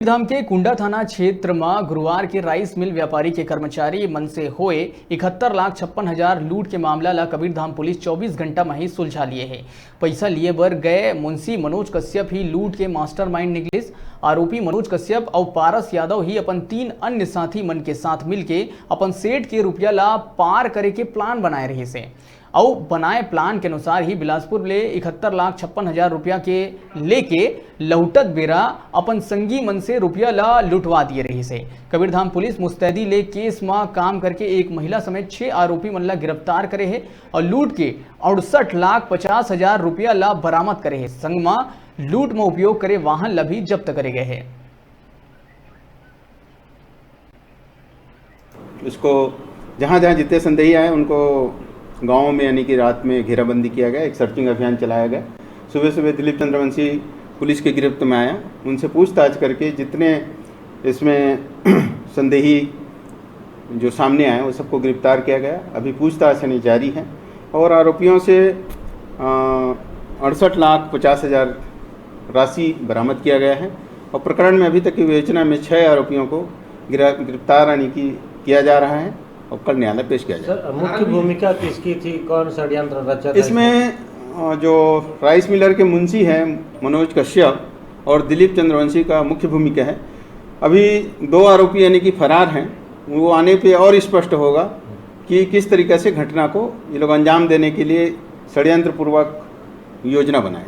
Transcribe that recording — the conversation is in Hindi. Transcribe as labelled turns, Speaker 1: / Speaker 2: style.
Speaker 1: धाम के कुंडा थाना क्षेत्र में गुरुवार के राइस मिल व्यापारी के कर्मचारी मन से होए 71,56,000 लूट के मामला ला कबीरधाम पुलिस 24 घंटा में ही सुलझा लिए है। पैसा लिए बर गए मुंशी मनोज कश्यप ही लूट के मास्टरमाइंड निकलिस। आरोपी मनोज कश्यप और पारस यादव ही अपन 3 अन्य साथी मन के साथ मिलके अपन सेठ के रुपया ला पार करे के प्लान बनाए रही से और बनाए प्लान के अनुसार ही बिलासपुर ले 71,56,000 रुपया के लेके लौटत बेरा अपन संगी मन से रुपया ला लुटवा दिए रही से। कबीरधाम पुलिस मुस्तैदी ले केस में काम करके एक महिला समेत 6 आरोपी मन ला गिरफ्तार करे है और लूट के 68,50,000 रुपया ला बरामद करे है। संग में लूट में उपयोग करे वाहन ला भी जब्त करे गए है।
Speaker 2: इसको जहां जहां जितने संदेही आए उनको गाँव में यानी कि रात में घेराबंदी किया गया, एक सर्चिंग अभियान चलाया गया। सुबह सुबह दिलीप चंद्रवंशी पुलिस के गिरफ्त में आया, उनसे पूछताछ करके जितने इसमें संदेही जो सामने आए वो सबको गिरफ्तार किया गया। अभी पूछताछ यानी जारी है और आरोपियों से 68,50,000 राशि बरामद किया गया है और प्रकरण में अभी तक की विवेचना में 6 आरोपियों को गिरफ्तार यानी कि किया जा रहा है और कल न्यायालय पेश किया जाएगा।
Speaker 3: मुख्य भूमिका किसकी थी, कौन षड्यंत्र रचा था?
Speaker 2: इसमें जो राइस मिलर के मुंशी हैं मनोज कश्यप और दिलीप चंद्रवंशी का मुख्य भूमिका है। अभी 2 आरोपी यानी कि फरार हैं, वो आने पे और स्पष्ट होगा कि किस तरीके से घटना को ये लोग अंजाम देने के लिए षड्यंत्र पूर्वक योजना बनाए।